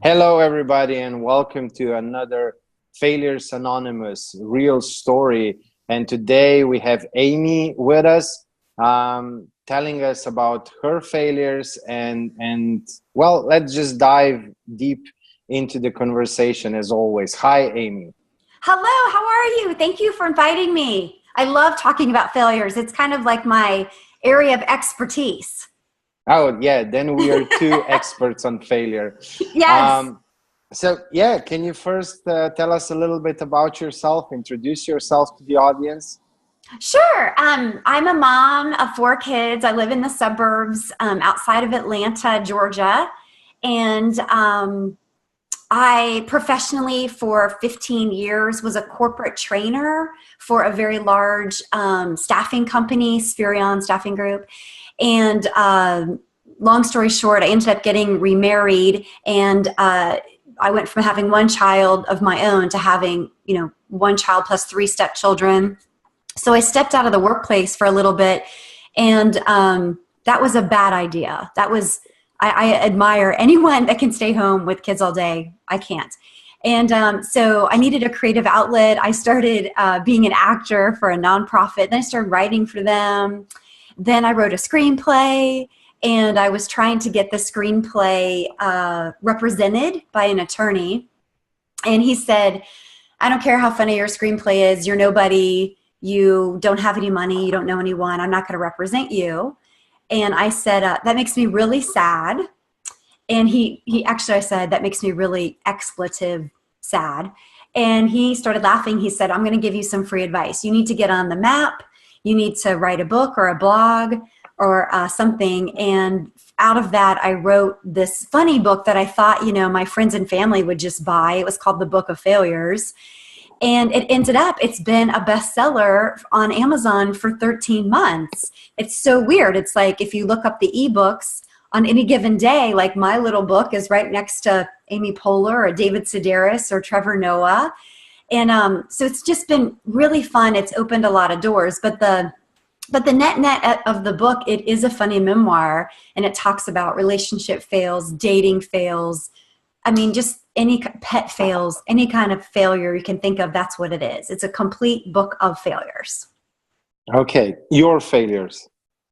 Hello, everybody, and welcome to another Failures Anonymous real story. And today we have Amy with us, telling us about her failures. And well, let's just dive deep into the conversation as always. Hi, Amy. Hello, how are you? Thank you for inviting me. I love talking about failures. It's kind of like my area of expertise. Oh, yeah, then we are two experts on failure. Yes, Um, so, can you first tell us a little bit about yourself, introduce yourself to the audience? sure. I'm a mom of four kids. I live in the suburbs outside of Atlanta, Georgia. And I professionally, for 15 years, was a corporate trainer for a very large staffing company, Spherion Staffing Group. And long story short, I ended up getting remarried, and I went from having one child of my own to having, one child plus three stepchildren. So I stepped out of the workplace for a little bit, and that was a bad idea. I admire anyone that can stay home with kids all day. I can't. And so I needed a creative outlet. I started being an actor for a nonprofit. Then I started writing for them. Then I wrote a screenplay, and I was trying to get the screenplay represented by an attorney. And he said, I don't care how funny your screenplay is. You're nobody. You don't have any money. You don't know anyone. I'm not going to represent you. And I said, that makes me really sad. And I said, that makes me really expletive sad. And he started laughing. He said, I'm going to give you some free advice. You need to get on the map. You need to write a book or a blog or something. And out of that, I wrote this funny book that I thought, my friends and family would just buy. It was called The Book of Failures. And it's been a bestseller on Amazon for 13 months. It's so weird. It's like if you look up the ebooks on any given day, like my little book is right next to Amy Poehler or David Sedaris or Trevor Noah. And so it's just been really fun. It's opened a lot of doors. But the net of the book, it is a funny memoir, and it talks about relationship fails, dating fails. I mean, just any pet fails, any kind of failure you can think of, that's what it is. It's a complete book of failures. Okay, your failures.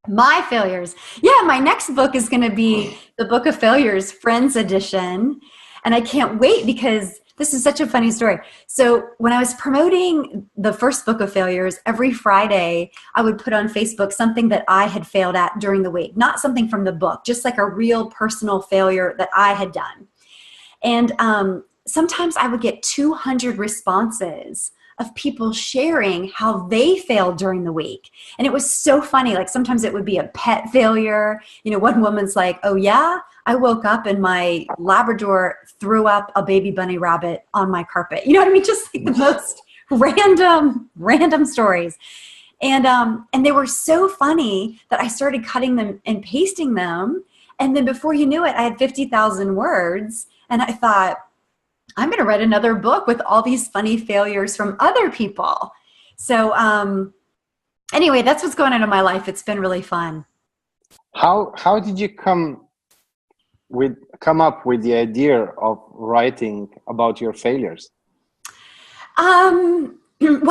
My failures. Yeah, my next book is going to be the Book of Failures, Friends Edition. And I can't wait because this is such a funny story. So when I was promoting the first Book of Failures, every Friday I would put on Facebook something that I had failed at during the week, not something from the book, just like a real personal failure that I had done. And sometimes I would get 200 responses of people sharing how they failed during the week. And it was so funny. Like sometimes it would be a pet failure. One woman's like, oh yeah, I woke up and my Labrador threw up a baby bunny rabbit on my carpet. You know what I mean? Just like the most random stories. And they were so funny that I started cutting them and pasting them. And then before you knew it, I had 50,000 words. And I thought, I'm going to write another book with all these funny failures from other people. So anyway, that's what's going on in my life. It's been really fun. How did you come up with the idea of writing about your failures? Well,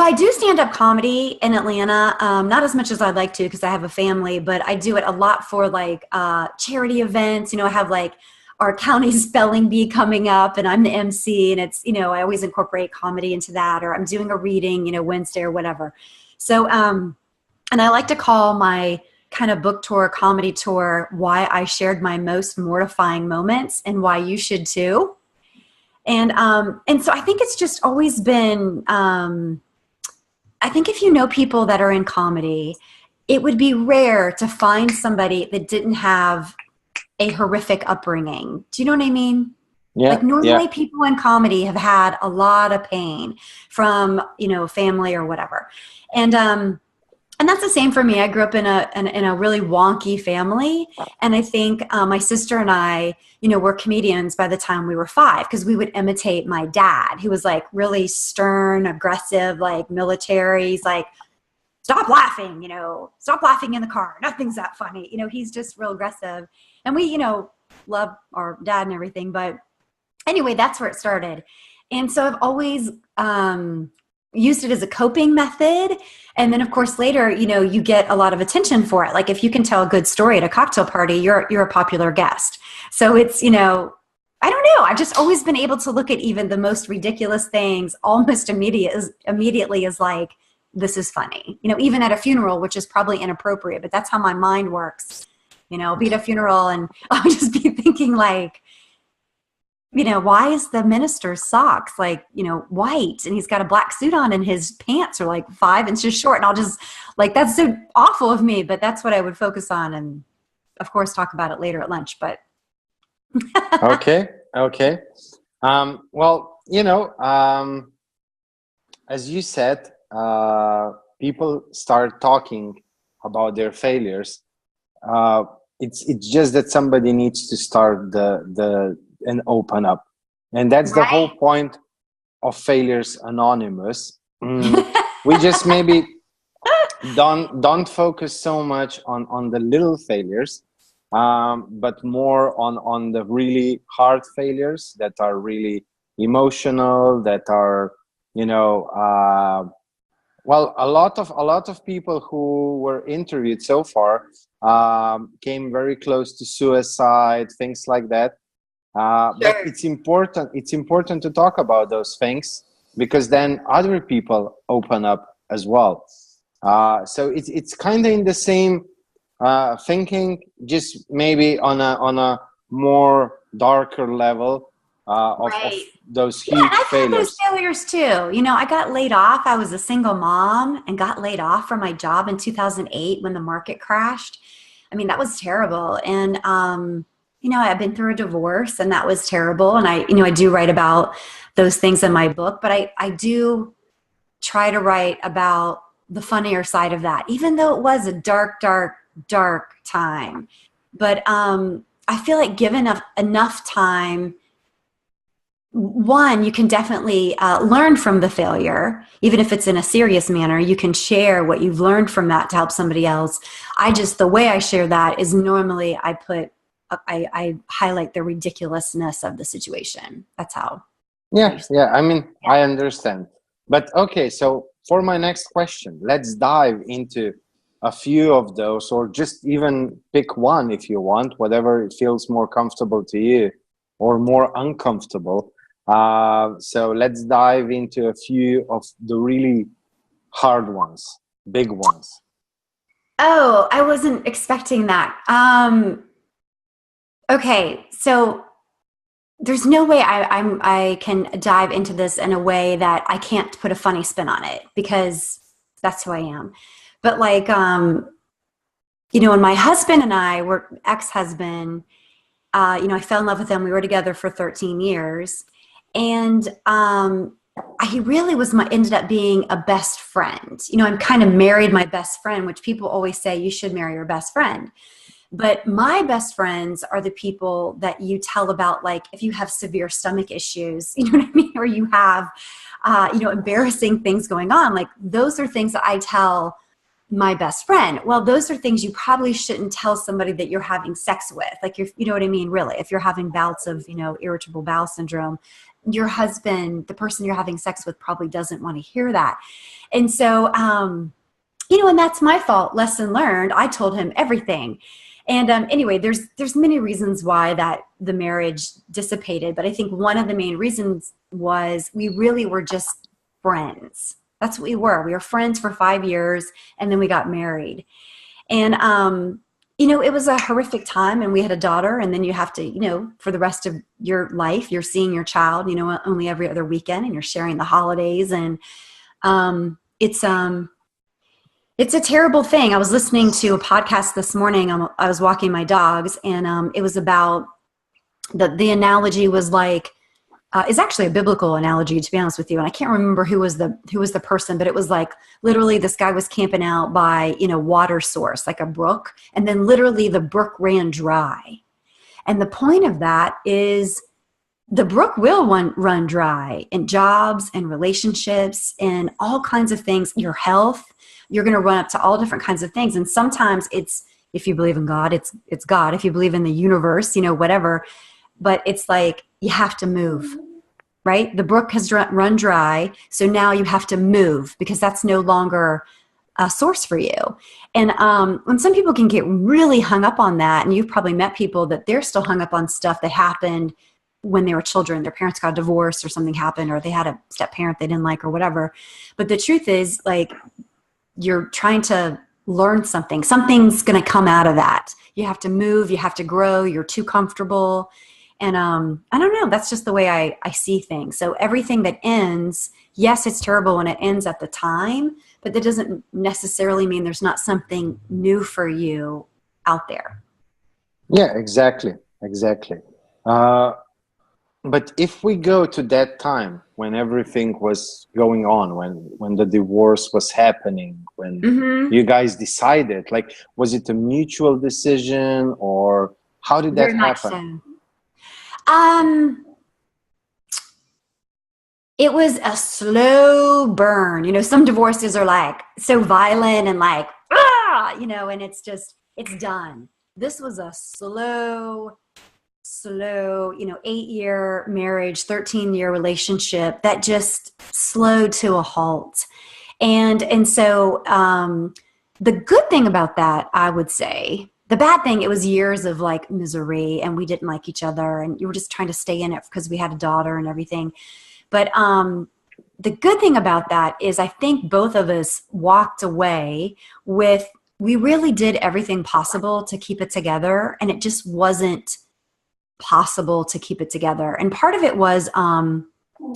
I do stand-up comedy in Atlanta, not as much as I'd like to because I have a family, but I do it a lot for like charity events. I have like our county spelling bee coming up and I'm the MC, and it's, I always incorporate comedy into that, or I'm doing a reading, Wednesday or whatever. So, and I like to call my kind of book tour, comedy tour, why I shared my most mortifying moments and why you should too. And so I think it's just always been, I think if you know people that are in comedy, it would be rare to find somebody that didn't have a horrific upbringing. Do you know what I mean? Yeah, Like normally yeah. people in comedy have had a lot of pain from, family or whatever. And that's the same for me. I grew up in a really wonky family. And I think my sister and I, were comedians by the time we were 5, because we would imitate my dad, who was like really stern, aggressive, like military. He's like, stop laughing, stop laughing in the car. Nothing's that funny. He's just real aggressive. And we, love our dad and everything, but anyway, that's where it started. And so I've always used it as a coping method. And then of course later, you get a lot of attention for it. Like if you can tell a good story at a cocktail party, you're a popular guest. So it's, I don't know. I've just always been able to look at even the most ridiculous things almost immediately as like, this is funny. Even at a funeral, which is probably inappropriate, but that's how my mind works. I'll be at a funeral and I'll just be thinking like, why is the minister's socks like, white, and he's got a black suit on and his pants are like 5 inches short. And I'll just like, that's so awful of me, but that's what I would focus on. And of course, talk about it later at lunch, but. Okay. Well, as you said, people start talking about their failures. It's just that somebody needs to start and open up, and that's the whole point of Failures Anonymous. We just maybe don't focus so much on the little failures, but more on the really hard failures that are really emotional, that are well, a lot of people who were interviewed so far came very close to suicide, things like that. But it's important to talk about those things, because then other people open up as well. So it's kind of in the same thinking, just maybe on a more darker level of those huge I've failures. had those failures too. I got laid off. I was a single mom and got laid off from my job in 2008 when the market crashed. I mean, that was terrible. And I've been through a divorce, and that was terrible. And I do write about those things in my book, but I do try to write about the funnier side of that, even though it was a dark, dark, dark time. But I feel like given enough time, one, you can definitely learn from the failure, even if it's in a serious manner. You can share what you've learned from that to help somebody else. The way I share that is normally I highlight the ridiculousness of the situation. That's how. Yeah. I mean, I understand. But okay, so for my next question, let's dive into a few of those, or just even pick one if you want, whatever it feels more comfortable to you or more uncomfortable. So let's dive into a few of the really hard ones, big ones. Oh, I wasn't expecting that. Okay, so there's no way I can dive into this in a way that I can't put a funny spin on it, because that's who I am. But like, when my husband and I were ex-husband, I fell in love with him. We were together for 13 years. And he really ended up being a best friend. I'm kind of married my best friend, which people always say you should marry your best friend. But my best friends are the people that you tell about, like if you have severe stomach issues, you know what I mean? Or you have, embarrassing things going on. Like those are things that I tell my best friend. Well, those are things you probably shouldn't tell somebody that you're having sex with. Like, you know what I mean? Really, if you're having bouts of, irritable bowel syndrome, your husband, the person you're having sex with, probably doesn't want to hear that. And so, and that's my fault. Lesson learned. I told him everything. And anyway, there's many reasons why that the marriage dissipated. But I think one of the main reasons was we really were just friends. That's what we were. We were friends for 5 years, and then we got married. And, it was a horrific time, and we had a daughter, and then you have to, for the rest of your life, you're seeing your child, only every other weekend, and you're sharing the holidays. And it's a terrible thing. I was listening to a podcast this morning. I was walking my dogs, and it was about the analogy was like, it's actually a biblical analogy, to be honest with you. And I can't remember who was the person, but it was like literally this guy was camping out by, water source, like a brook. And then literally the brook ran dry. And the point of that is the brook will run dry in jobs and relationships and all kinds of things, your health. You're going to run up to all different kinds of things. And sometimes it's, if you believe in God, it's God. If you believe in the universe, whatever, but it's like you have to move, right? The brook has run dry, so now you have to move because that's no longer a source for you. And when some people can get really hung up on that, and you've probably met people that they're still hung up on stuff that happened when they were children, their parents got divorced or something happened, or they had a step parent they didn't like or whatever. But the truth is, like, you're trying to learn something. Something's going to come out of that. You have to move, you have to grow, you're too comfortable. And I don't know, that's just the way I see things. So everything that ends, yes, it's terrible when it ends at the time, but that doesn't necessarily mean there's not something new for you out there. Yeah, exactly. But if we go to that time when everything was going on, when the divorce was happening, when you guys decided, like, was it a mutual decision, or how did that Very much happen? so. It was a slow burn. You know, some divorces are like so violent and like, you know, and it's done. This was a slow, 8-year marriage, 13-year relationship that just slowed to a halt. And so the good thing about that, I would say, the bad thing, it was years of like misery, and we didn't like each other, and you were just trying to stay in it because we had a daughter and everything. But the good thing about that is I think both of us walked away with, we really did everything possible to keep it together, and it just wasn't possible to keep it together. And part of it was, and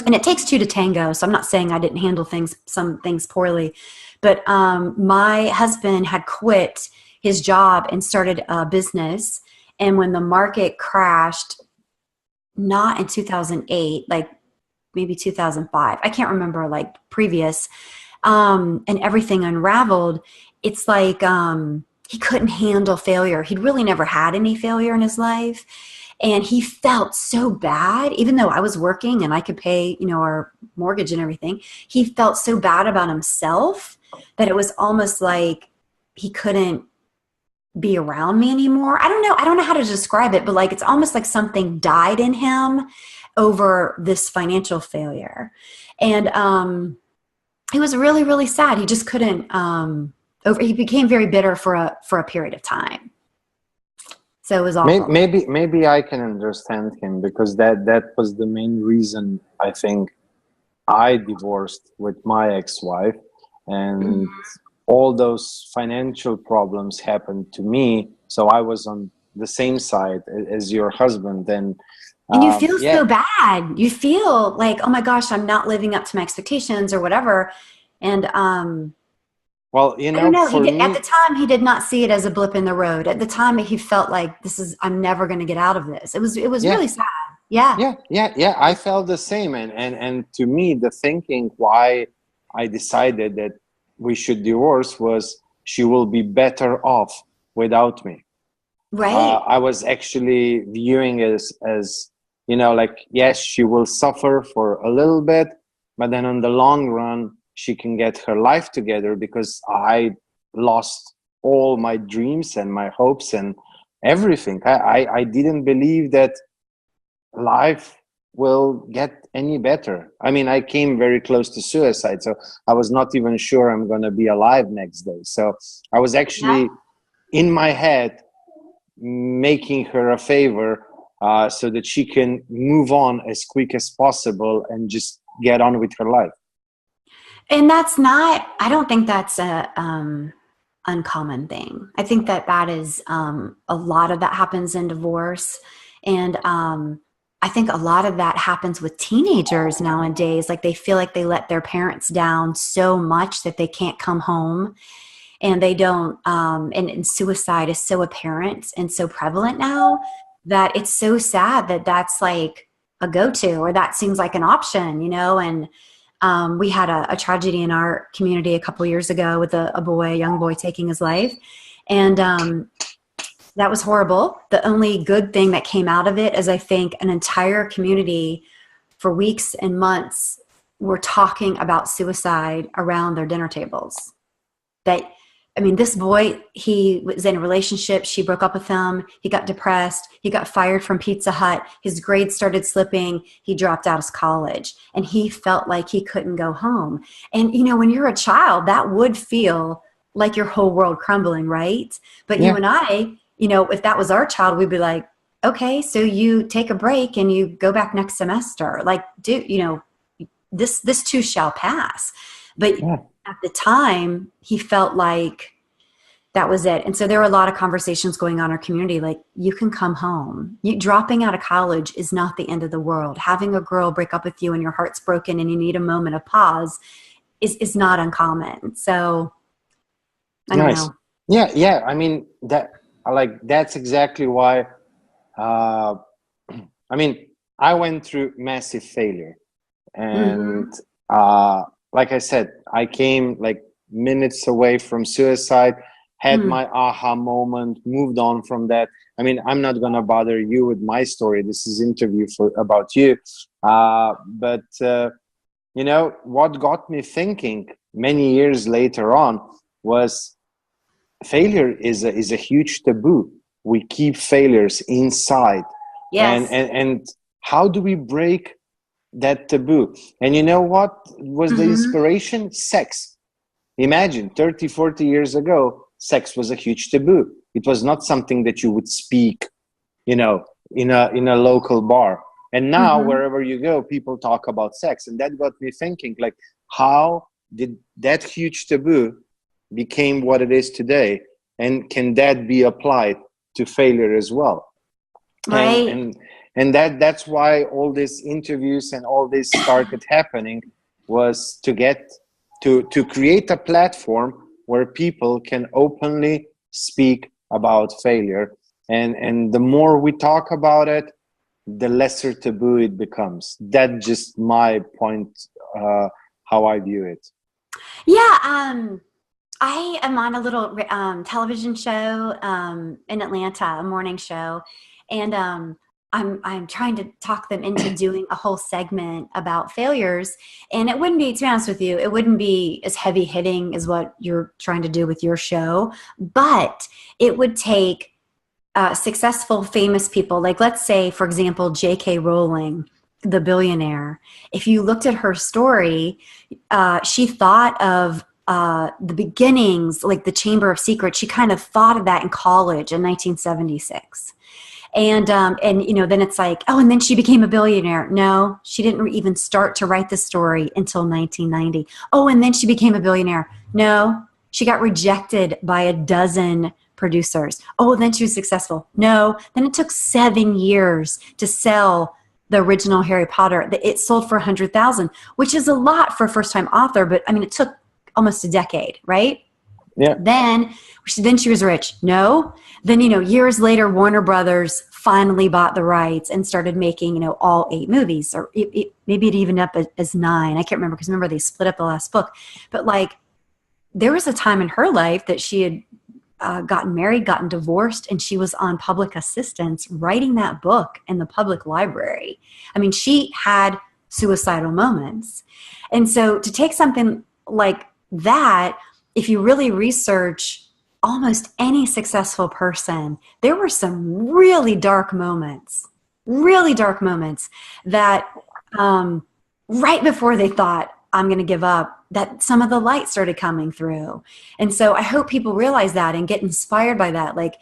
it takes two to tango, so I'm not saying I didn't handle some things poorly, but my husband had quit his job and started a business. And when the market crashed, not in 2008, like maybe 2005, I can't remember, like previous, and everything unraveled, it's like he couldn't handle failure. He'd really never had any failure in his life. And he felt so bad, even though I was working and I could pay, you know, our mortgage and everything. He felt so bad about himself that it was almost like he couldn't be around me anymore. I don't know how to describe it, but like, it's almost like something died in him over this financial failure. And he was really, really sad. He just couldn't, he became very bitter for a period of time. So it was awful. Maybe I can understand him, because that was the main reason I think I divorced with my ex-wife, and all those financial problems happened to me. So I was on the same side as your husband. And you feel so bad. You feel like, oh my gosh, I'm not living up to my expectations or whatever. And well, you know, I don't know. At the time, he did not see it as a blip in the road. At the time, he felt like, I'm never going to get out of this. It was really sad. Yeah. I felt the same. And to me, the thinking why I decided that we should divorce was, she will be better off without me. Right. I was actually viewing it as, you know, like, yes, she will suffer for a little bit, but then on the long run, she can get her life together, because I lost all my dreams and my hopes and everything. I didn't believe that life will get any better. I mean, I came very close to suicide, so I was not even sure I'm going to be alive next day. So I was actually in my head making her a favor so that she can move on as quick as possible and just get on with her life. And I don't think that's a uncommon thing. I think that is a lot of that happens in divorce. And I think a lot of that happens with teenagers nowadays. Like, they feel like they let their parents down so much that they can't come home, and they don't, and suicide is so apparent and so prevalent now that it's so sad that that's like a go-to, or that seems like an option, you know. And we had a tragedy in our community a couple years ago with a young boy taking his life. And that was horrible. The only good thing that came out of it is, I think, an entire community for weeks and months were talking about suicide around their dinner tables. That I mean, this boy, he was in a relationship. She broke up with him. He got depressed. He got fired from Pizza Hut. His grades started slipping. He dropped out of college, and he felt like he couldn't go home. And, you know, when you're a child, that would feel like your whole world crumbling, right? But you Yeah. and I, you know, if that was our child, we'd be like, okay, so you take a break and you go back next semester. Like, you know, this too shall pass. But Yeah. at the time, he felt like that was it. And so there were a lot of conversations going on in our community, like, you can come home. Dropping out of college is not the end of the world. Having a girl break up with you and your heart's broken and you need a moment of pause is not uncommon. So I don't Nice. know. Yeah. Yeah. I mean, that's exactly why, uh, I mean, I went through massive failure, and, Mm-hmm. like I said, I came like minutes away from suicide, had Mm. my aha moment, moved on from that. I mean, I'm not gonna bother you with my story. This is interview about you. But you know what got me thinking many years later on was failure is a huge taboo. We keep failures inside, and Yes. how do we break that taboo? And you know what was the Mm-hmm. inspiration? Sex. Imagine 30, 40 years ago, sex was a huge taboo. It was not something that you would speak, you know, in a local bar. And now Mm-hmm. wherever you go, people talk about sex. And that got me thinking, like, how did that huge taboo became what it is today? And can that be applied to failure as well? and Right. and and that's why all these interviews and all this started happening, was to get to create a platform where people can openly speak about failure, and the more we talk about it, the lesser taboo it becomes. That's just my point, how I view it. Yeah. I am on a little television show in Atlanta, a morning show, and I'm trying to talk them into doing a whole segment about failures. And it wouldn't be, to be honest with you, it wouldn't be as heavy hitting as what you're trying to do with your show, but it would take successful, famous people, like, let's say, for example, J.K. Rowling, the billionaire. If you looked at her story, she thought of the beginnings, like the Chamber of Secrets. She kind of thought of that in college in 1976. And you know, then it's like, oh, and then she became a billionaire. No, she didn't even start to write the story until 1990. Oh, and then she became a billionaire. No, she got rejected by a dozen producers. Oh, then she was successful. No, then it took 7 years to sell the original Harry Potter. It sold for 100,000, which is a lot for a first-time author, but I mean, it took almost a decade, right? Yeah. Then she was rich. No. Then, you know, years later, Warner Brothers finally bought the rights and started making, you know, all 8 movies, or maybe it even up as 9. I can't remember, because remember they split up the last book. But like, there was a time in her life that she had gotten married, gotten divorced, and she was on public assistance writing that book in the public library. I mean, she had suicidal moments. And so to take something like that, if you really research almost any successful person, there were some really dark moments that right before they thought, I'm going to give up, that some of the light started coming through. And so I hope people realize that and get inspired by that. Like,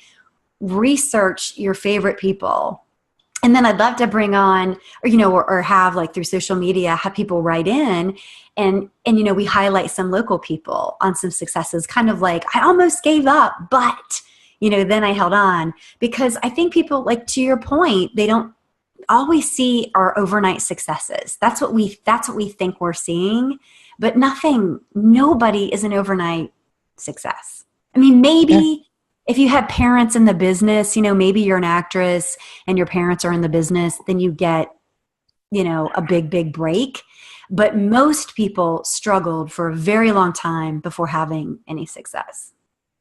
research your favorite people. And then I'd love to bring on, or, you know, or have, like, through social media, have people write in and, you know, we highlight some local people on some successes, kind of like, I almost gave up, but, you know, then I held on. Because I think people, like, to your point, they don't always see our overnight successes. That's what we think we're seeing, but nobody is an overnight success. I mean, Yeah. maybe if you have parents in the business, you know, maybe you're an actress and your parents are in the business, then you get, you know, a big break. But most people struggled for a very long time before having any success.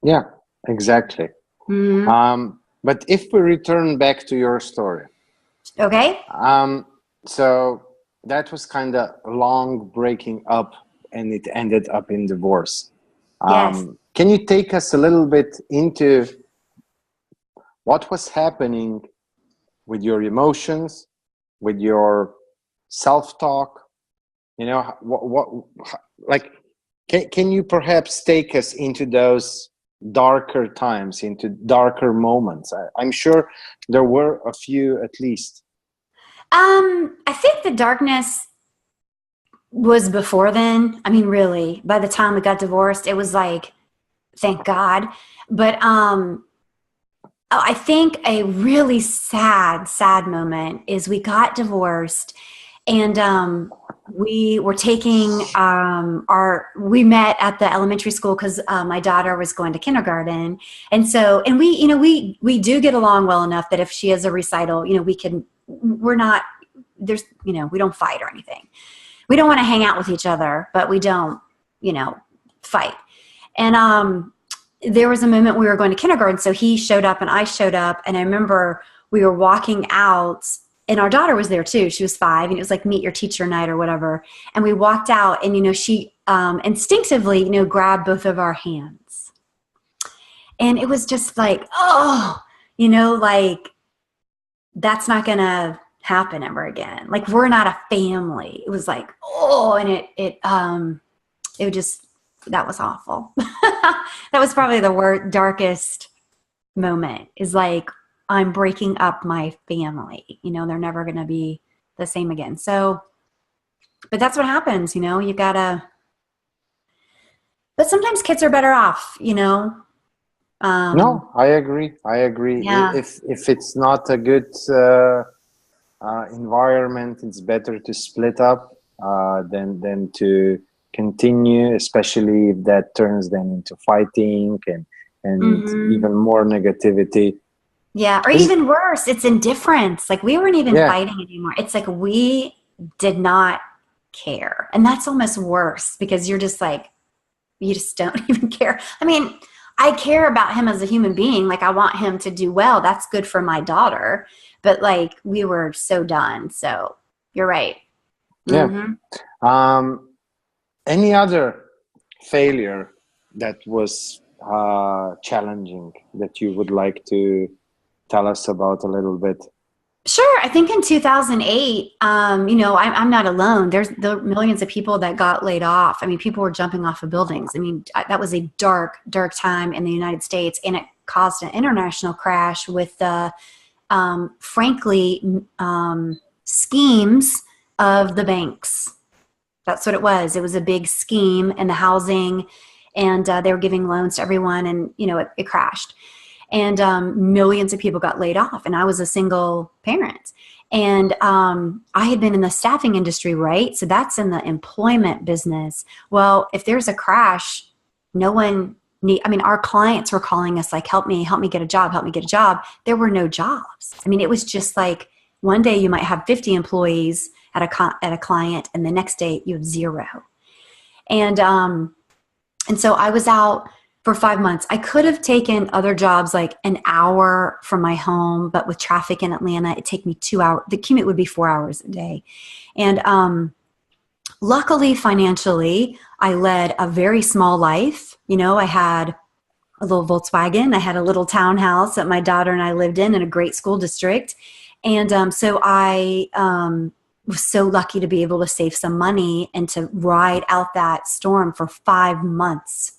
Yeah, exactly. Mm-hmm. But if we return back to your story, Okay. so that was kind of long breaking up, and it ended up in divorce. Yes. Can you take us a little bit into what was happening with your emotions, with your self-talk? You know, like, can you perhaps take us into those darker times, into darker moments? I'm sure there were a few at least. I think the darkness was before then. I mean, really, by the time we got divorced, it was like, thank God. But I think a really sad moment is we got divorced, and we were taking we met at the elementary school because my daughter was going to kindergarten. And so, and we do get along well enough that if she has a recital, we're not, there's, we don't fight or anything. We don't want to hang out with each other, but we don't, fight. And there was a moment we were going to kindergarten, so he showed up and I showed up, and I remember we were walking out, and our daughter was there too. She was 5, and it was like meet your teacher night or whatever. And we walked out, and she instinctively grabbed both of our hands, and it was just like, oh, like that's not gonna happen ever again. Like, we're not a family. It was like, oh, and it just, that was awful. That was probably the darkest moment, is like, I'm breaking up my family. They're never going to be the same again. So, but that's what happens, you gotta, but sometimes kids are better off, No, I agree. Yeah. If it's not a good environment, it's better to split up than to continue, especially if that turns them into fighting and even more negativity. Yeah, or even worse, it's indifference. Like, we weren't even fighting anymore. It's like we did not care. And that's almost worse, because you're just like, you just don't even care. I mean, I care about him as a human being. Like, I want him to do well. That's good for my daughter. But like, we were so done. So you're right. Yeah. Mm-hmm. Any other failure that was challenging that you would like to tell us about a little bit? Sure. I think in 2008, I'm not alone. There are millions of people that got laid off. I mean, people were jumping off of buildings. I mean, that was a dark time in the United States, and it caused an international crash with the, frankly, schemes of the banks. That's what it was. It was a big scheme in the housing, and they were giving loans to everyone, and it crashed. And millions of people got laid off, and I was a single parent. And I had been in the staffing industry, right? So that's in the employment business. Well, if there's a crash, our clients were calling us like, help me get a job. There were no jobs. I mean, it was just like, one day you might have 50 employees at a client, and the next day you have 0. And so I was out for 5 months. I could have taken other jobs like an hour from my home, but with traffic in Atlanta, it'd take me 2 hours. The commute would be 4 hours a day. And luckily, financially, I led a very small life. I had a little Volkswagen. I had a little townhouse that my daughter and I lived in a great school district. And so I was so lucky to be able to save some money and to ride out that storm for 5 months.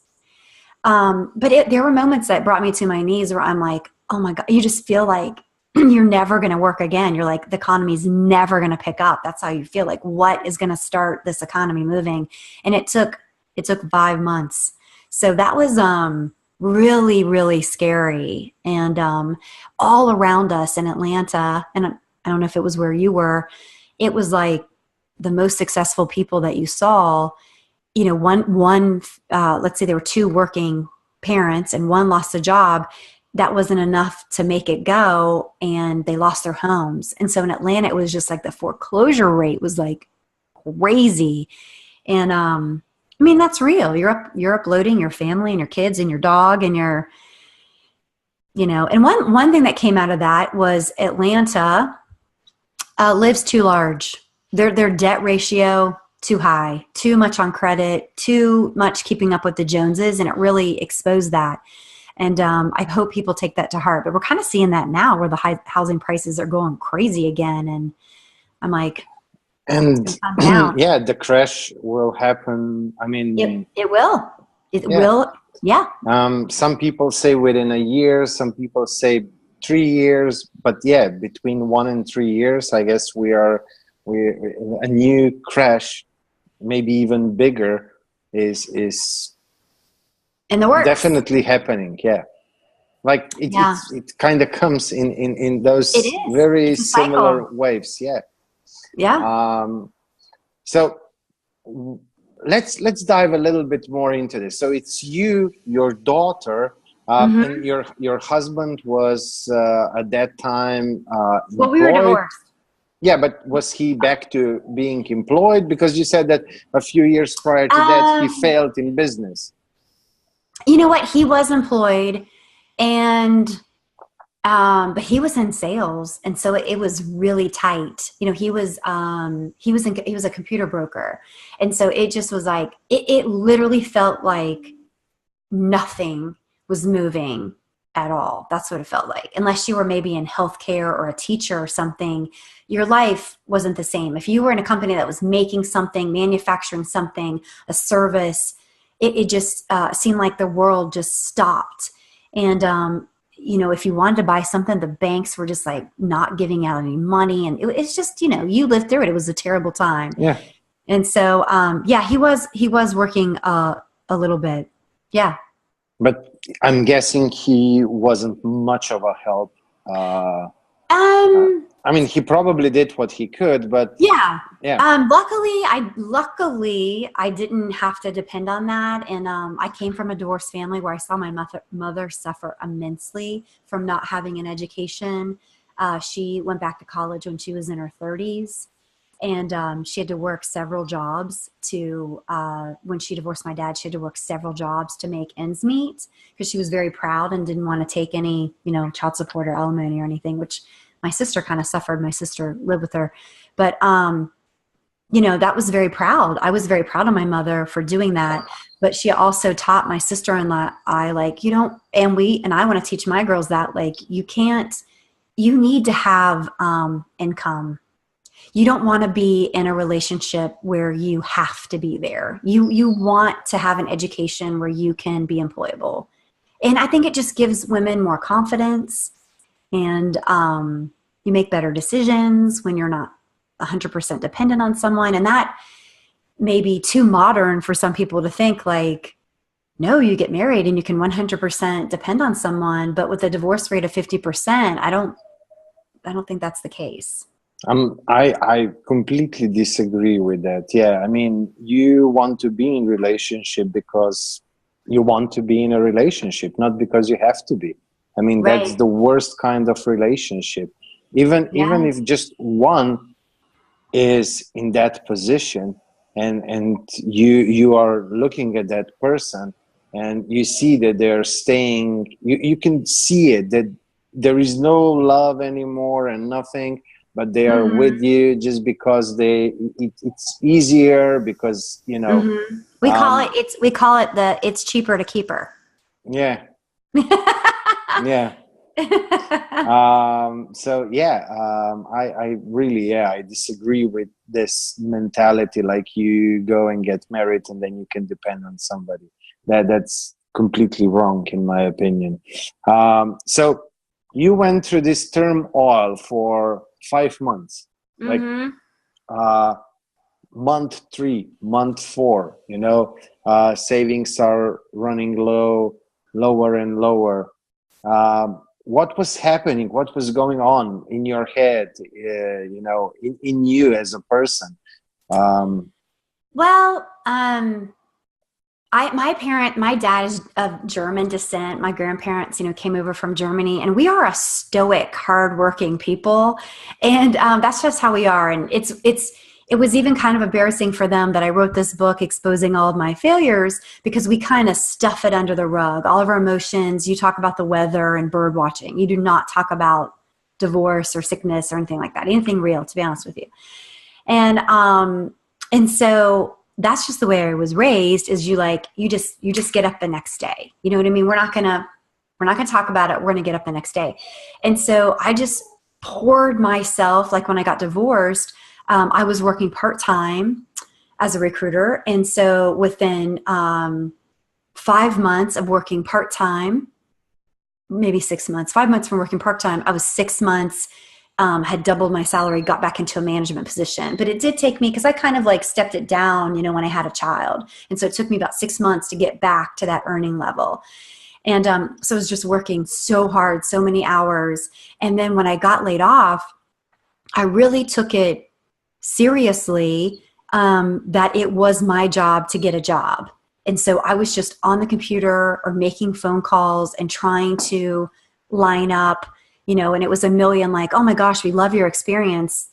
But there were moments that brought me to my knees where I'm like, oh my God, you just feel like you're never going to work again. You're like, the economy's never going to pick up. That's how you feel. Like, what is going to start this economy moving? And it took 5 months. So that was really, really scary. And all around us in Atlanta, and I don't know if it was where you were, it was like the most successful people that you saw, one let's say there were 2 working parents and one lost a job. That wasn't enough to make it go, and they lost their homes. And so in Atlanta, it was just like the foreclosure rate was like crazy. And I mean, that's real. You're uploading your family and your kids and your dog and and one thing that came out of that was Atlanta lives too large. Their debt ratio too high, too much on credit, too much keeping up with the Joneses, and it really exposed that. And I hope people take that to heart. But we're kind of seeing that now, where the housing prices are going crazy again. And I'm like, and down. yeah, the crash will happen. I mean, it will. It will. Yeah. Some people say within a year. Some people say 3 years. But yeah, between 1 and 3 years, I guess we're a new crash, maybe even bigger, is in the works. Definitely happening. Yeah, like it kind of comes in those very similar waves. Yeah. So let's dive a little bit more into this. So it's you, your daughter, and your husband was at that time well, we were divorced. Yeah, but was he back to being employed? Because you said that a few years prior to that he failed in business. You know what? He was employed, and but he was in sales, and so it was really tight. You know, he was a computer broker, and so it just was like it literally felt like nothing was moving at all. That's what it felt like. Unless you were maybe in healthcare or a teacher or something, your life wasn't the same. If you were in a company that was making something, manufacturing something, a service, it just seemed like the world just stopped. And, you know, if you wanted to buy something, the banks were just like not giving out any money. And it's just, you know, you lived through it. It was a terrible time. Yeah. And so, yeah, he was working a little bit. Yeah. But I'm guessing he wasn't much of a help. I mean, he probably did what he could, but yeah. Luckily, I didn't have to depend on that, and I came from a divorced family where I saw my mother suffer immensely from not having an education. She went back to college when she was in her 30s, and she had to work several jobs to. When she divorced my dad, she had to work several jobs to make ends meet because she was very proud and didn't want to take any, you know, child support or alimony or anything, which my sister kind of suffered. My sister lived with her. But, you know, that was very proud. I was very proud of my mother for doing that. But she also taught my sister-in-law, like, you don't, and I want to teach my girls that, like, you need to have income. You don't want to be in a relationship where you have to be there. You want to have an education where you can be employable. And I think it just gives women more confidence. And you make better decisions when you're not 100% dependent on someone. And that may be too modern for some people to think, like, no, you get married and you can 100% depend on someone. But with a divorce rate of 50%, I don't think that's the case. I completely disagree with that. Yeah, I mean, you want to be in a relationship because you want to be in a relationship, not because you have to be. I mean, right. That's the worst kind of relationship. Even if just one is in that position, and you are looking at that person, and you see that they're staying. You can see it, that there is no love anymore and nothing, but they are with you just because it's easier, because, you know. We call it it's cheaper to keep her. Yeah. Yeah. So yeah, I really, I disagree with this mentality, like you go and get married and then you can depend on somebody. That's completely wrong in my opinion. So you went through this turmoil for 5 months, like month 3, month 4, you know, savings are running lower and lower. What was happening? What was going on in your head, you know, in you as a person? My dad is of German descent. My grandparents, you know, came over from Germany, and we are a stoic, hardworking people. And that's just how we are. And it was even kind of embarrassing for them that I wrote this book exposing all of my failures, because we kind of stuff it under the rug. All of our emotions, you talk about the weather and bird watching. You do not talk about divorce or sickness or anything like that. Anything real, to be honest with you. And And so that's just the way I was raised, is you just get up the next day. You know what I mean? We're not going to talk about it. We're going to get up the next day. And so I just poured myself, like when I got divorced, I was working part-time as a recruiter. And so within 5 months of working part-time, maybe 6 months, 5 months from working part-time, I was 6 months, had doubled my salary, got back into a management position. But it did take me, because I kind of like stepped it down, you know, when I had a child. And so it took me about 6 months to get back to that earning level. And so I was just working so hard, so many hours. And then when I got laid off, I really took it seriously, that it was my job to get a job. And so I was just on the computer or making phone calls and trying to line up, you know, and it was a million like, oh my gosh, we love your experience.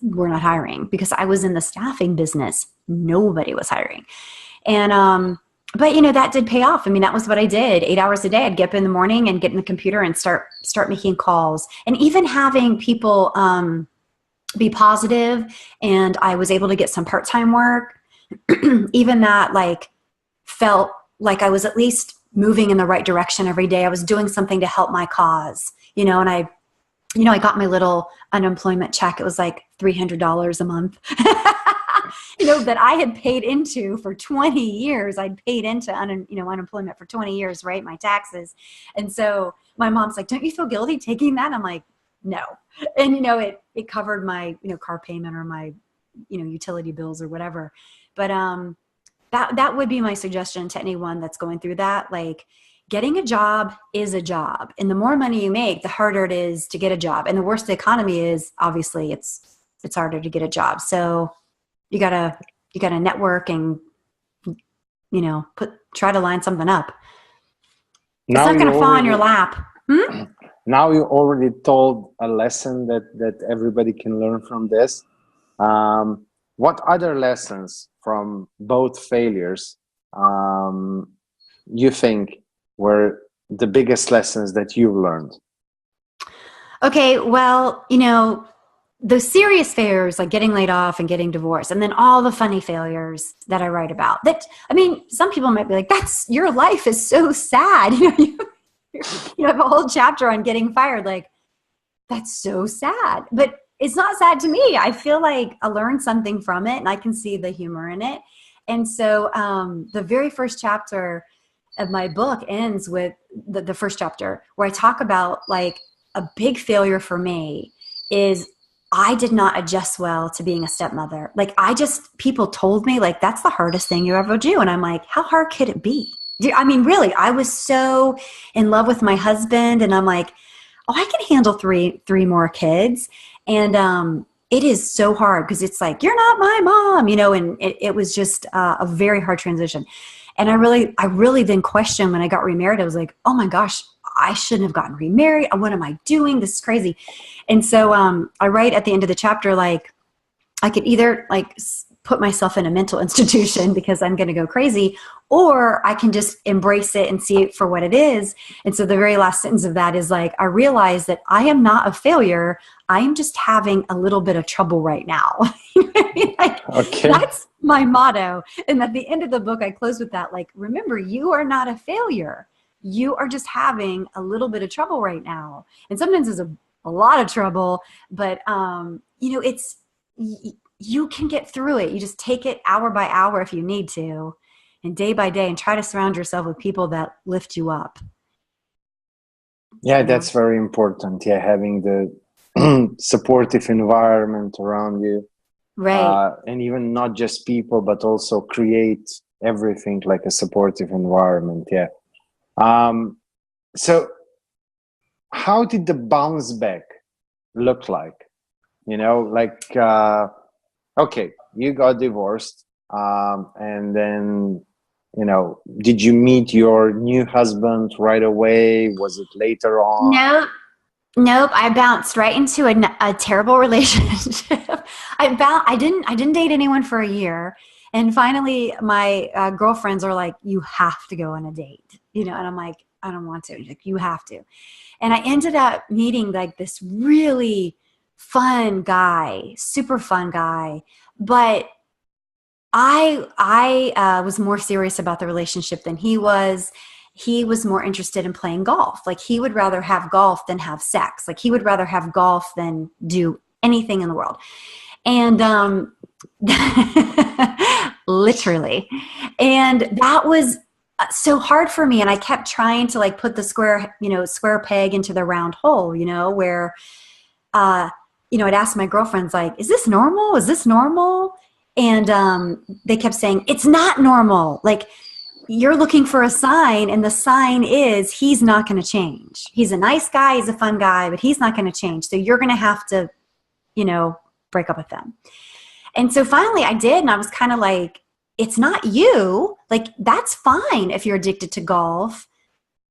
We're not hiring, because I was in the staffing business. Nobody was hiring. And, but you know, that did pay off. I mean, that was what I did. 8 hours a day. I'd get up in the morning and get in the computer and start making calls, and even having people, be positive. And I was able to get some part-time work. Even that like felt like I was at least moving in the right direction every day. I was doing something to help my cause, you know, and I got my little unemployment check. It was like $300 a month, you know, that I had paid into for 20 years. I'd paid into unemployment for 20 years, right? My taxes. And so my mom's like, don't you feel guilty taking that? I'm like, no. And, you know, it covered my, you know, car payment or my, you know, utility bills or whatever. But, that would be my suggestion to anyone that's going through that. Like, getting a job is a job, and the more money you make, the harder it is to get a job. And the worse the economy is, obviously it's harder to get a job. So you gotta network and, you know, try to line something up. It's not going to fall in your lap. Now you already told a lesson that everybody can learn from this. What other lessons from both failures you think were the biggest lessons that you've learned? Okay, well, you know, the serious failures like getting laid off and getting divorced, and then all the funny failures that I write about. That, I mean, some people might be like, "That's, your life is so sad." You know, you have a whole chapter on getting fired. Like, that's so sad, but it's not sad to me. I feel like I learned something from it, and I can see the humor in it. And so the very first chapter of my book ends with the first chapter where I talk about, like, a big failure for me is I did not adjust well to being a stepmother. Like, people told me, like, that's the hardest thing you ever do. And I'm like, how hard could it be? I mean, really, I was so in love with my husband, and I'm like, oh, I can handle three more kids. And it is so hard, because it's like, you're not my mom, you know, and it was just a very hard transition. And I really then questioned when I got remarried. I was like, oh my gosh, I shouldn't have gotten remarried. What am I doing? This is crazy. And so I write at the end of the chapter, like, I could either like put myself in a mental institution because I'm going to go crazy, or I can just embrace it and see it for what it is. And so the very last sentence of that is like, I realize that I am not a failure. I am just having a little bit of trouble right now. Like, okay. That's my motto. And at the end of the book, I close with that, like, remember, you are not a failure. You are just having a little bit of trouble right now. And sometimes it's a lot of trouble, but you know, you can get through it. You just take it hour by hour if you need to, and day by day, and try to surround yourself with people that lift you up. Yeah, that's very important. Yeah, having the supportive environment around you. Right. And even not just people, but also create everything like a supportive environment. Yeah. So how did the bounce back look like? You know, like, okay, you got divorced, and then, you know, did you meet your new husband right away? Was it later on? Nope. I bounced right into a terrible relationship. I didn't date anyone for a year, and finally, my girlfriends are like, "You have to go on a date," you know, and I'm like, "I don't want to." Like, you have to. And I ended up meeting like this really fun guy, super fun guy, but I was more serious about the relationship than he was. He was more interested in playing golf. Like, he would rather have golf than have sex. Like, he would rather have golf than do anything in the world. And literally. And that was so hard for me. And I kept trying to like put the square peg into the round hole, where, I'd ask my girlfriends, like, is this normal? Is this normal? And they kept saying, it's not normal. Like, you're looking for a sign, and the sign is he's not going to change. He's a nice guy. He's a fun guy, but he's not going to change. So you're going to have to, break up with them. And so finally I did. And I was kind of like, it's not you. Like, that's fine if you're addicted to golf,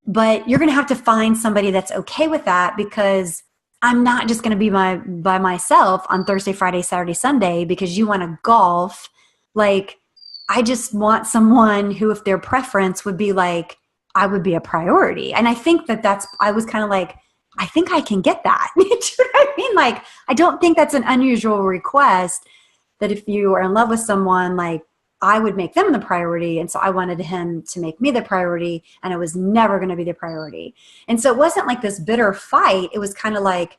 but you're going to have to find somebody that's okay with that, because I'm not just going to be by myself on Thursday, Friday, Saturday, Sunday because you want to golf. Like, I just want someone who, if their preference would be like, I would be a priority. And I think I was kind of like, I think I can get that. You know what I mean? Like, I don't think that's an unusual request, that if you are in love with someone, like, I would make them the priority. And so I wanted him to make me the priority, and I was never going to be the priority. And so it wasn't like this bitter fight. It was kind of like,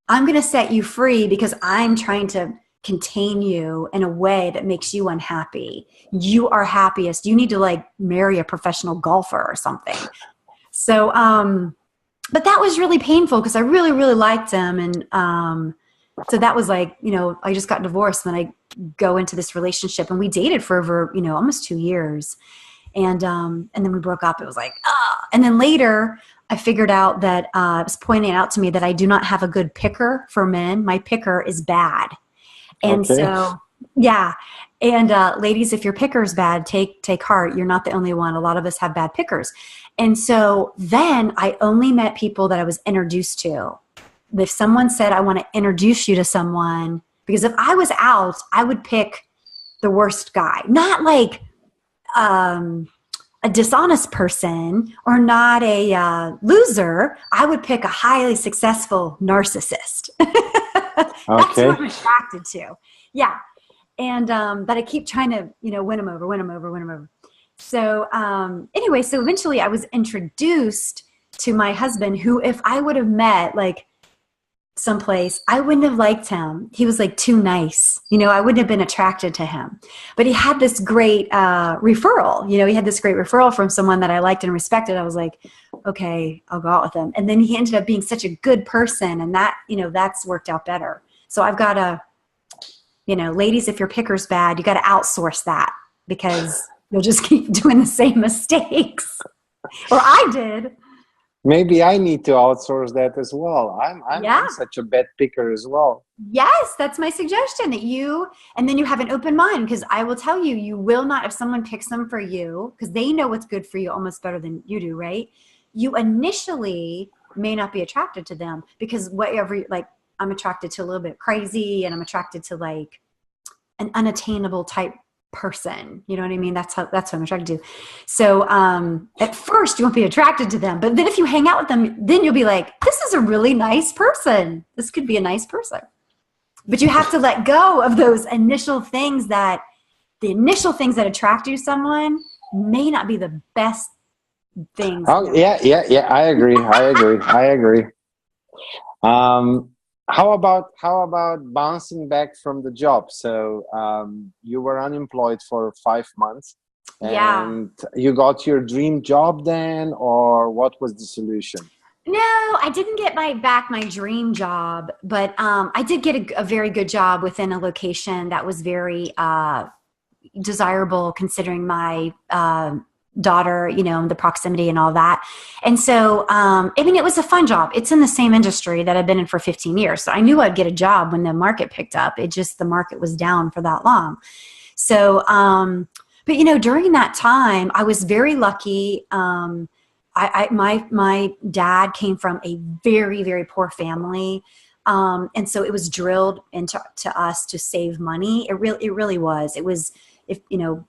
I'm going to set you free because I'm trying to contain you in a way that makes you unhappy. You are happiest. You need to like marry a professional golfer or something. So, but that was really painful because I really, really liked him. And so that was like, I just got divorced. And then I go into this relationship, and we dated for over, almost 2 years. And then we broke up. It was like, and then later I figured out that it was pointing out to me that I do not have a good picker for men. My picker is bad. And Okay. so, yeah. And ladies, if your picker is bad, take heart. You're not the only one. A lot of us have bad pickers. And so then I only met people that I was introduced to. If someone said, I want to introduce you to someone, because if I was out, I would pick the worst guy, not like a dishonest person or not a loser. I would pick a highly successful narcissist. That's who I'm attracted to. Yeah. And, but I keep trying to, win them over. So, anyway, so eventually I was introduced to my husband, who, if I would have met like someplace, I wouldn't have liked him. He was like too nice. I wouldn't have been attracted to him, but he had this great, referral. He had this great referral from someone that I liked and respected. I was like, okay, I'll go out with him. And then he ended up being such a good person, and that, that's worked out better. So I've got to, ladies, if your picker's bad, you got to outsource that, because you'll just keep doing the same mistakes. Or I did. Maybe I need to outsource that as well. I'm such a bad picker as well. Yes, that's my suggestion, and then you have an open mind, because I will tell you, you will not, if someone picks them for you, because they know what's good for you almost better than you do, right? You initially may not be attracted to them, because I'm attracted to a little bit crazy, and I'm attracted to like an unattainable type person. You know what I mean? That's what I'm attracted to. So at first you won't be attracted to them, but then if you hang out with them, then you'll be like, this is a really nice person. This could be a nice person. But you have to let go of those initial things that attract you to someone may not be the best things. Oh, yeah. I agree. How about bouncing back from the job? So you were unemployed for 5 months, and you got your dream job then, or what was the solution? No, I didn't get back my dream job, but I did get a very good job within a location that was very desirable, considering my daughter, the proximity and all that. And so, it was a fun job. It's in the same industry that I've been in for 15 years. So I knew I'd get a job when the market picked up. The market was down for that long. So, but during that time, I was very lucky. My dad came from a very, very poor family. And so it was drilled into us to save money. It really was. It was,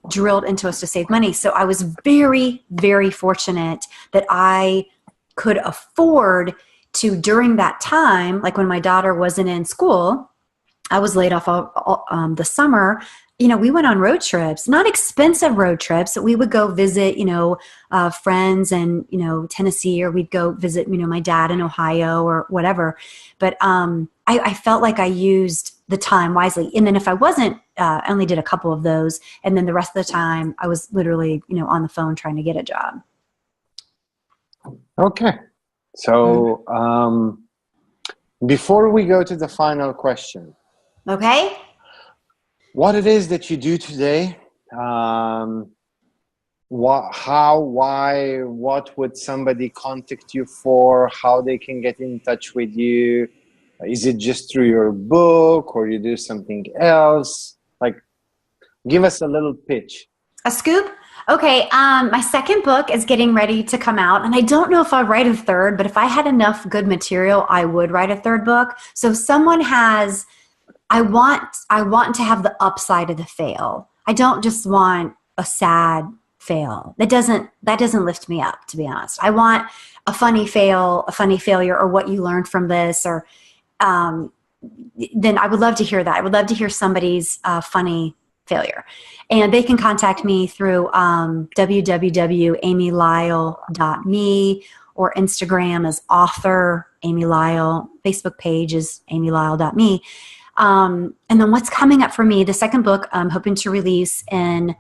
drilled into us to save money. So I was very, very fortunate that I could afford to, during that time, like when my daughter wasn't in school, I was laid off the summer. we went on road trips, not expensive road trips, but we would go visit, friends in, Tennessee, or we'd go visit, my dad in Ohio or whatever. But I felt like I used the time wisely. And then if I wasn't, I only did a couple of those. And then the rest of the time I was literally, on the phone trying to get a job. Okay. So before we go to the final question. Okay. What it is that you do today, what would somebody contact you for, how they can get in touch with you? Is it just through your book, or you do something else? Like, give us a little pitch. A scoop? Okay, my second book is getting ready to come out, and I don't know if I'll write a third, but if I had enough good material, I would write a third book. So if someone has, I want to have the upside of the fail. I don't just want a sad fail. That doesn't lift me up, to be honest. I want a funny fail, a funny failure, or what you learned from this, or then I would love to hear that. I would love to hear somebody's funny failure. And they can contact me through www.amylyle.me, or Instagram as author Amy Lyle. Facebook page is amylyle.me. And then what's coming up for me, the second book I'm hoping to release in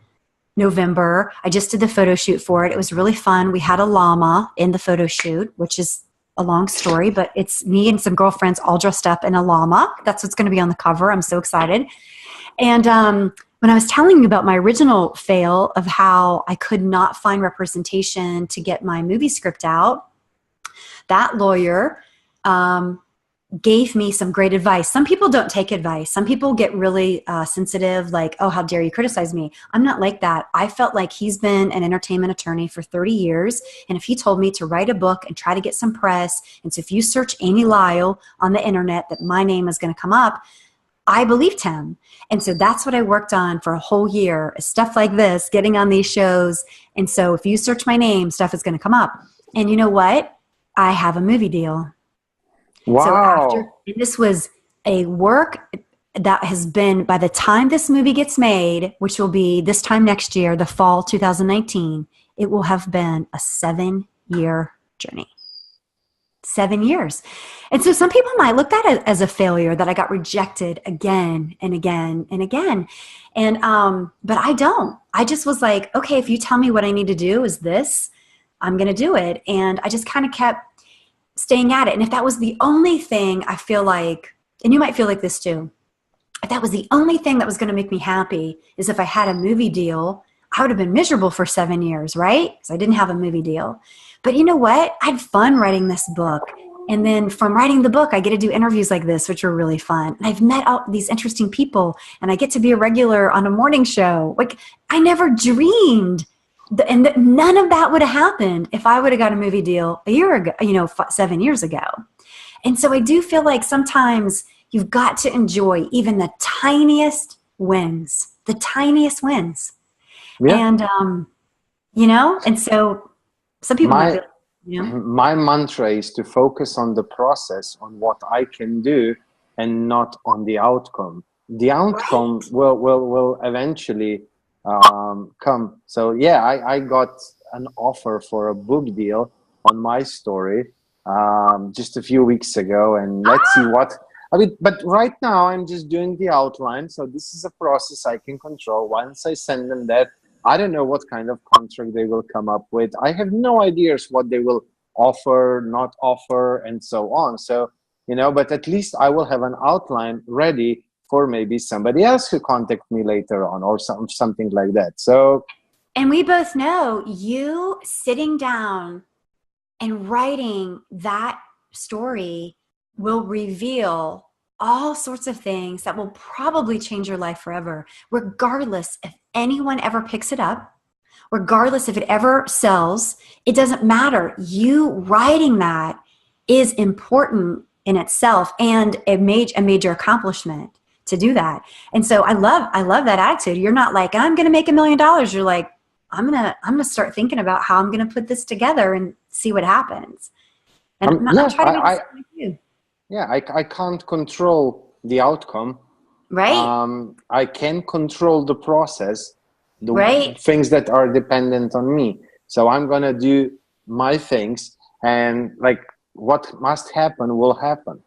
November. I just did the photo shoot for it. It was really fun. We had a llama in the photo shoot, which is a long story, but it's me and some girlfriends all dressed up in a llama. That's what's going to be on the cover. I'm so excited. And when I was telling you about my original fail of how I could not find representation to get my movie script out, that lawyer gave me some great advice. Some people don't take advice. Some people get really sensitive, like, oh, how dare you criticize me? I'm not like that. I felt like he's been an entertainment attorney for 30 years. And if he told me to write a book and try to get some press, and so if you search Amy Lyle on the internet, that my name is going to come up, I believed him. And so that's what I worked on for a whole year, is stuff like this, getting on these shows. And so if you search my name, stuff is going to come up. And you know what? I have a movie deal. Wow. So and this was a work that has been, by the time this movie gets made, which will be this time next year, the fall 2019, it will have been a 7-year journey. 7 years. And so some people might look at it as a failure, that I got rejected again and again and again. And, but I don't. I just was like, okay, if you tell me what I need to do is this, I'm going to do it. And I just kind of kept staying at it. And if that was the only thing, I feel like, and you might feel like this too, if that was the only thing that was going to make me happy, is if I had a movie deal, I would have been miserable for 7 years, right? Because I didn't have a movie deal. But you know what? I had fun writing this book. And then from writing the book, I get to do interviews like this, which are really fun. And I've met all these interesting people, and I get to be a regular on a morning show. Like, I never dreamed. And none of that would have happened if I would have got a movie deal a year ago, 7 years ago. And so I do feel like sometimes you've got to enjoy even the tiniest wins, Yeah. And, and so some people might feel, my mantra is to focus on the process, on what I can do, and not on the outcome. The outcome will eventually come. So yeah, I got an offer for a book deal on my story just a few weeks ago, and let's see what but right now I'm just doing the outline. So this is a process I can control. Once I send them that, I don't know what kind of contract they will come up with. I have no ideas what they will offer, not offer, and so on. So, but at least I will have an outline ready for maybe somebody else who contact me later on, or something like that. So, and we both know you sitting down and writing that story will reveal all sorts of things that will probably change your life forever, regardless if anyone ever picks it up, regardless if it ever sells. It doesn't matter. You writing that is important in itself, and a major accomplishment to do that. And so I love that attitude. You're not like, I'm going to make $1 million. You're like, I'm going to start thinking about how I'm going to put this together and see what happens. And I'm trying to make this with you. Yeah, I can't control the outcome, Right. I can control the process, the Right. things that are dependent on me. So I'm going to do my things, and like what must happen will happen.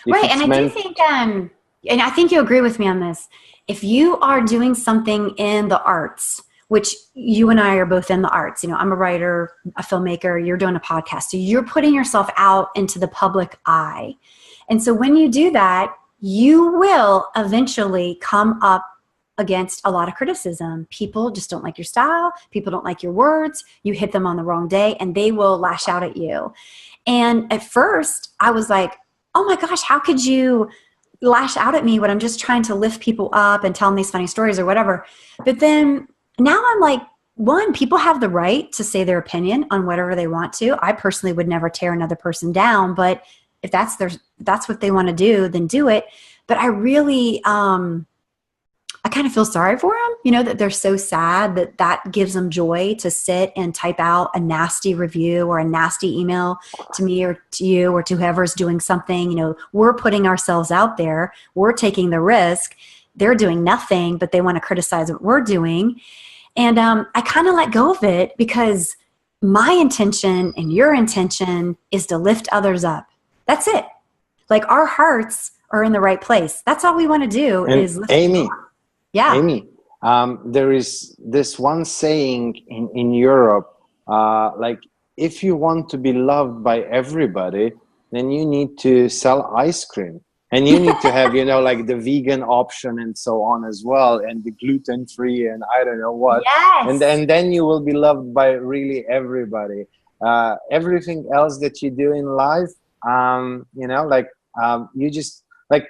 If Right. And it's I do meant, think, and I think you agree with me on this. If you are doing something in the arts, which you and I are both in the arts, you know, I'm a writer, a filmmaker, you're doing a podcast. So you're putting yourself out into the public eye. And so when you do that, you will eventually come up against a lot of criticism. People just don't like your style. People don't like your words. You hit them on the wrong day and they will lash out at you. And at first I was like, oh my gosh, how could you lash out at me when I'm just trying to lift people up and tell them these funny stories or whatever? But then now I'm like, one, people have the right to say their opinion on whatever they want to. I personally would never tear another person down, but if that's what they want to do, then do it. But I really, I kind of feel sorry for them, you know, that they're so sad that gives them joy to sit and type out a nasty review or a nasty email to me or to you or to whoever's doing something. You know, we're putting ourselves out there. We're taking the risk. They're doing nothing, but they want to criticize what we're doing. And I kind of let go of it because my intention and your intention is to lift others up. That's it. Like our hearts are in the right place. That's all we want to do is lift Amy. Yeah. Amy, there is this one saying in Europe, like, if you want to be loved by everybody, then you need to sell ice cream. And you need to have, you know, like the vegan option and so on as well, and the gluten-free and I don't know what. Yes. And then you will be loved by really everybody. Everything else that you do in life, you know, like you just, like,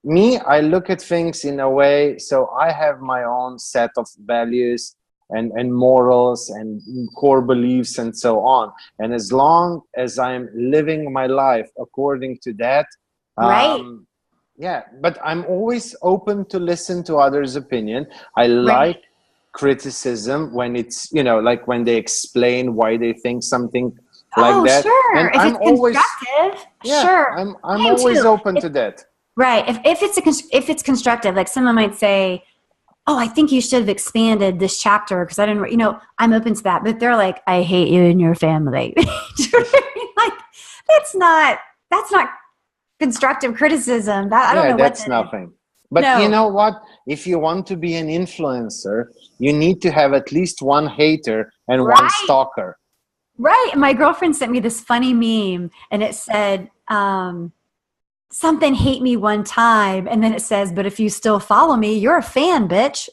me, I look at things in a way, so I have my own set of values and morals and core beliefs and so on. And as long as I'm living my life according to that, Right. yeah, but I'm always open to listen to others' opinion. I like criticism when it's, you know, like when they explain why they think something like that. Sure. And If I'm it's always, constructive, yeah, sure. I'm I am always too. open to that. Right. If it's constructive, like someone might say, "Oh, I think you should have expanded this chapter because I didn't," you know, I'm open to that. But they're like, "I hate you and your family." Like that's not constructive criticism. That I don't know what That's that nothing. is. But No. you know what? If you want to be an influencer, you need to have at least one hater and one Right. stalker. Right. My girlfriend sent me this funny meme and it said, something hate me one time. And then it says, but if you still follow me, you're a fan, bitch.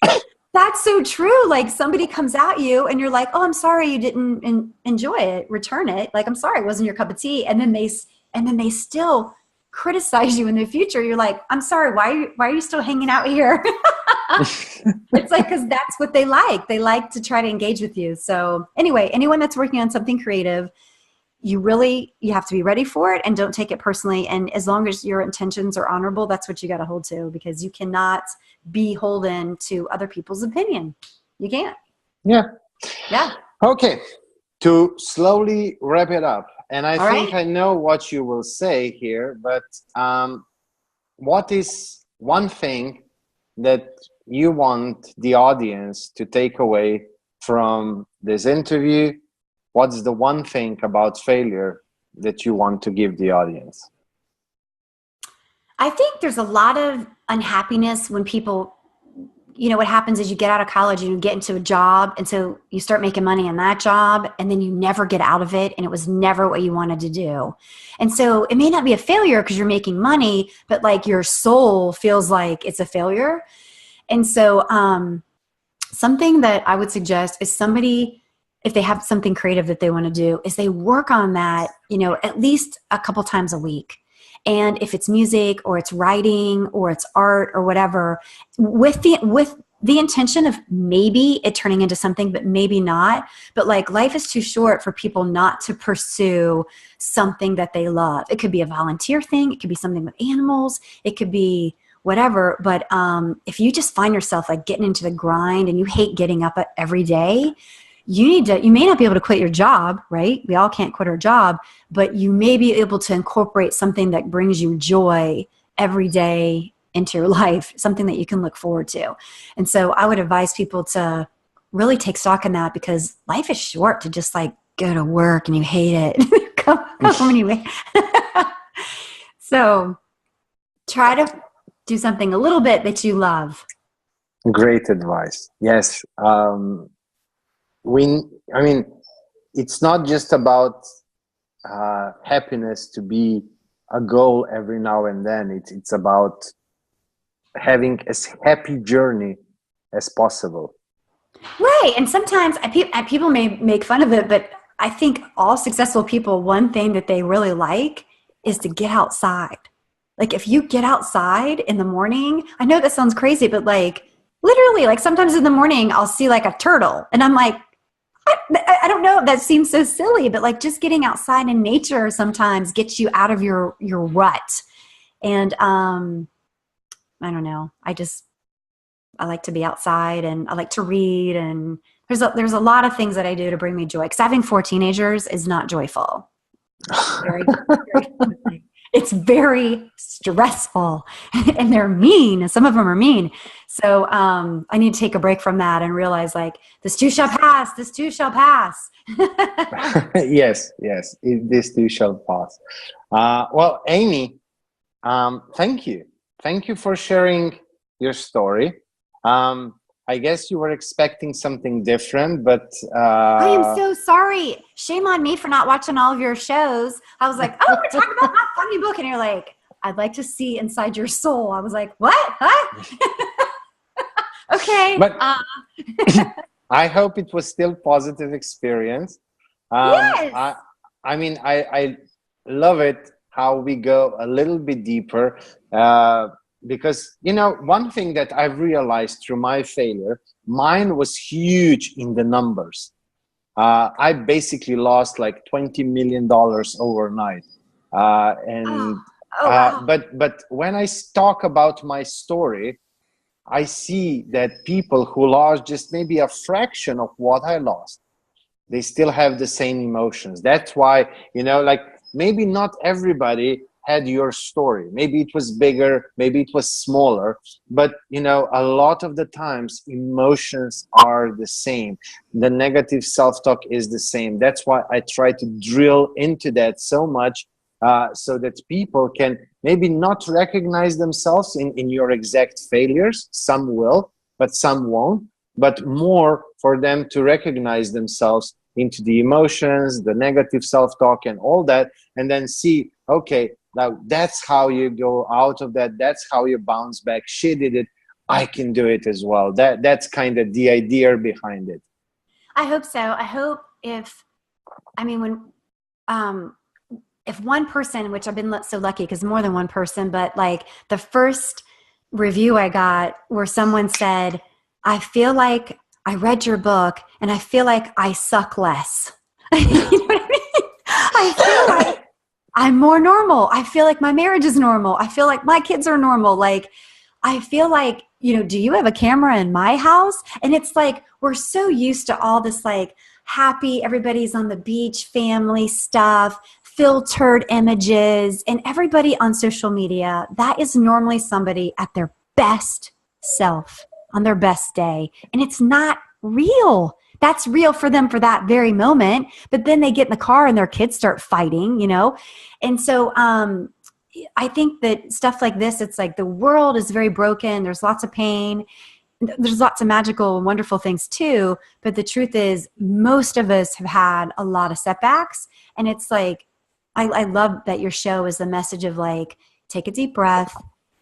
Like, that's so true. Like somebody comes at you and you're like, oh, I'm sorry you didn't enjoy it. Return it. Like, I'm sorry it wasn't your cup of tea. And then they still criticize you in the future. You're like, I'm sorry. Why are you still hanging out here? It's like, because that's what they like. They like to try to engage with you. So anyway, anyone that's working on something creative, you have to be ready for it and don't take it personally. And as long as your intentions are honorable, that's what you got to hold to, because you cannot be beholden to other people's opinion. You can't. Yeah. Yeah. Okay. To slowly wrap it up, and I think right. I know what you will say here, but what is one thing that you want the audience to take away from this interview? What's the one thing about failure that you want to give the audience? I think there's a lot of unhappiness when people, you know, what happens is you get out of college and you get into a job. And so you start making money in that job and then you never get out of it. And it was never what you wanted to do. And so it may not be a failure because you're making money, but like your soul feels like it's a failure. And so something that I would suggest is somebody, if they have something creative that they want to do, is they work on that, you know, at least a couple times a week. And if it's music or it's writing or it's art or whatever, with the intention of maybe it turning into something, but maybe not. But like life is too short for people not to pursue something that they love. It could be a volunteer thing. It could be something with animals. It could be whatever. But if you just find yourself like getting into the grind and you hate getting up every day, you may not be able to quit your job, right? We all can't quit our job, but you may be able to incorporate something that brings you joy every day into your life, something that you can look forward to. And so I would advise people to really take stock in that, because life is short to just like go to work and you hate it. Come home anyway. So try to do something a little bit that you love. Great advice. Yes. I mean, it's not just about happiness to be a goal every now and then. It's about having as happy journey as possible. Right. And sometimes people may make fun of it, but I think all successful people, one thing that they really like is to get outside. Like if you get outside in the morning, I know that sounds crazy, but like literally, like sometimes in the morning I'll see like a turtle and I'm like, I don't know, that seems so silly, but like just getting outside in nature sometimes gets you out of your rut. And I don't know, I like to be outside and I like to read, and there's a lot of things that I do to bring me joy, because having 4 teenagers is not joyful. It's very stressful, and they're mean, and some of them are mean. So I need to take a break from that and realize like this too shall pass. This too shall pass. Yes, this too shall pass. Well, Amy, thank you for sharing your story. I guess you were expecting something different, but I am so sorry. Shame on me for not watching all of your shows. I was like, oh, we're talking about my funny book. And you're like, I'd like to see inside your soul. I was like, what? Huh? Okay. But I hope it was still positive experience. Yes. I mean, I love it how we go a little bit deeper. Because, you know, one thing that I've realized through my failure, mine was huge in the numbers. I basically lost like $20 million overnight. Wow. But when I talk about my story, I see that people who lost just maybe a fraction of what I lost, they still have the same emotions. That's why, you know, like maybe not everybody had your story. Maybe it was bigger, maybe it was smaller, but you know, a lot of the times emotions are the same. The negative self-talk is the same. That's why I try to drill into that so much, so that people can maybe not recognize themselves in your exact failures. Some will, but some won't. But more for them to recognize themselves into the emotions, the negative self-talk and all that, and then see, okay, now that's how you go out of that. That's how you bounce back. She did it. I can do it as well. That's kind of the idea behind it. I hope so. I hope if one person, which I've been so lucky because more than one person, but like the first review I got where someone said, I feel like I read your book and I feel like I suck less. You know what I mean? I feel like I'm more normal. I feel like my marriage is normal. I feel like my kids are normal. Like, I feel like, you know, do you have a camera in my house? And it's like, we're so used to all this like happy, everybody's on the beach, family stuff, filtered images, and everybody on social media, that is normally somebody at their best self on their best day. And it's not real. That's real for them for that very moment. But then they get in the car and their kids start fighting, you know? And so I think that stuff like this, it's like the world is very broken. There's lots of pain. There's lots of magical and wonderful things too. But the truth is most of us have had a lot of setbacks. And it's like, I love that your show is the message of like, take a deep breath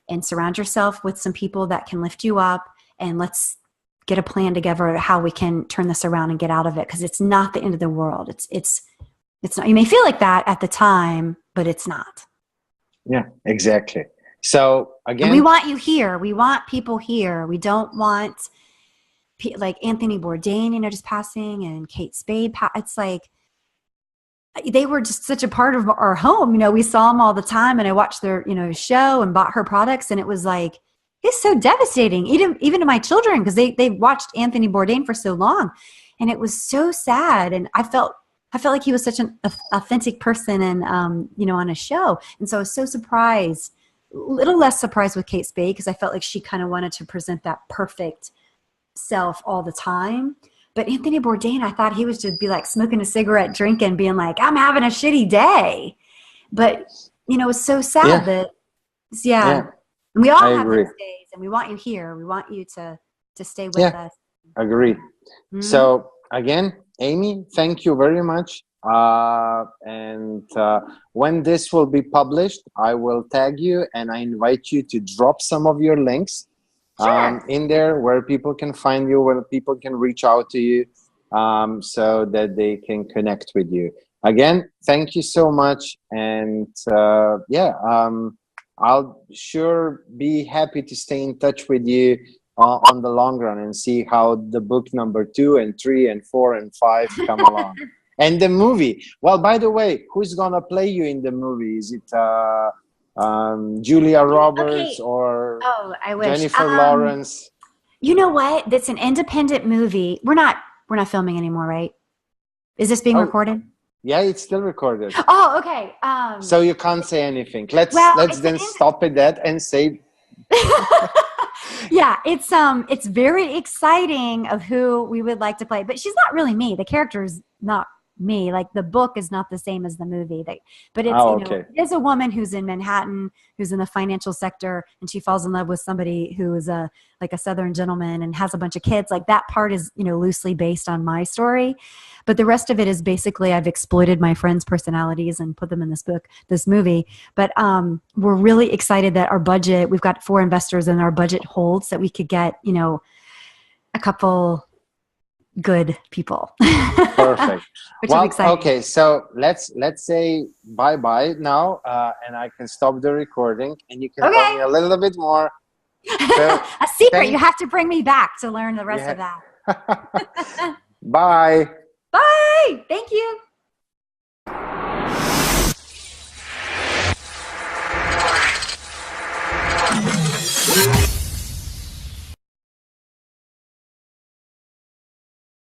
and surround yourself with some people that can lift you up, and let's get a plan together how we can turn this around and get out of it. Because it's not the end of the world. It's not. You may feel like that at the time, but it's not. Yeah, exactly. So again, and we want you here. We want people here. We don't want like Anthony Bourdain, you know, just passing, and Kate Spade. It's like they were just such a part of our home. You know, we saw them all the time, and I watched their, you know, show and bought her products, and it was like, it's so devastating, even to my children, because they watched Anthony Bourdain for so long, and it was so sad. And I felt like he was such an authentic person, and you know, on a show. And so I was so surprised, a little less surprised with Kate Spade, because I felt like she kind of wanted to present that perfect self all the time. But Anthony Bourdain, I thought he was just be like smoking a cigarette, drinking, being like, I'm having a shitty day. But you know, it's so sad that and we all have those days, and we want you here. We want you to stay with us. Agree. So again, Amy, thank you very much. And when this will be published, I will tag you, and I invite you to drop some of your links in there, where people can find you, where people can reach out to you, so that they can connect with you. Again, thank you so much. And I'll sure be happy to stay in touch with you on the long run, and see how the book number 2 and 3 and 4 and 5 come along. And the movie. Well, by the way, who's gonna play you in the movie? Is it Julia Roberts or I wish. Jennifer Lawrence? You know what? That's an independent movie. We're not filming anymore, right? Is this being recorded? Yeah, it's still recorded. Oh, okay. So you can't say anything. Let's then stop at that and say. Yeah, it's very exciting of who we would like to play, but she's not really me. The character is not me. Like, the book is not the same as the movie. But it's it is a woman who's in Manhattan, who's in the financial sector, and she falls in love with somebody who is like a Southern gentleman and has a bunch of kids. Like, that part is, you know, loosely based on my story, but the rest of it is basically I've exploited my friends' personalities and put them in this movie. But we're really excited that our budget, we've got 4 investors, and our budget holds that we could get, you know, a couple good people. Perfect. Well, okay, so let's say bye now, and I can stop the recording, and you can tell me a little bit more. So, a secret. You have to bring me back to learn the rest of that. Bye.